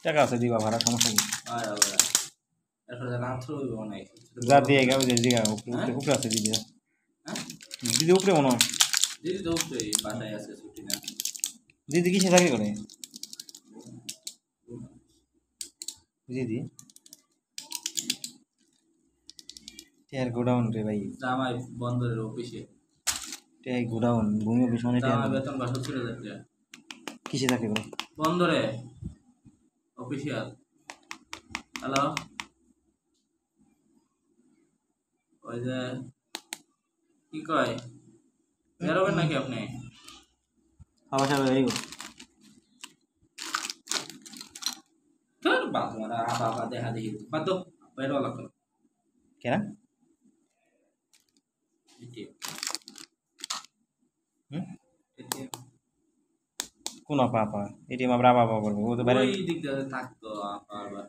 টাকা আছে দিবা ভাড়া সমস্যা নেই আর আবার এটা জানা তো অনেক যা দিয়ে গেল যে দিগা উপরে উপরে আছে দিদি হ্যাঁ দিদি উপরে মনে হয় দিদি তো উপরে বাসায় আছে ছুটি না দিদি কিসে চাকরি করে দিদি টিয়ার গোডাউন রে ভাই জামাই বন্দরের অফিসে টিয়ার গোডাউন ভূমি অফিস মানে টিয়ার জামাই বেতন ৬২,০০০ টাকা কিসে চাকরি করে বন্দরে অফিসিয়াল হ্যালো ওই যে কি কয় বেরোবেন নাকি আপনি খাওয়া সারা হয়ে গেল তোর বাপ মারা বাবা দেখা দেখি বাদ বেরো লাগলো কেন কোন আপা আপা এটিএম আবার আপা আপা করবে ও তো বাইরে ওই দিক দিয়ে থাকতো আবার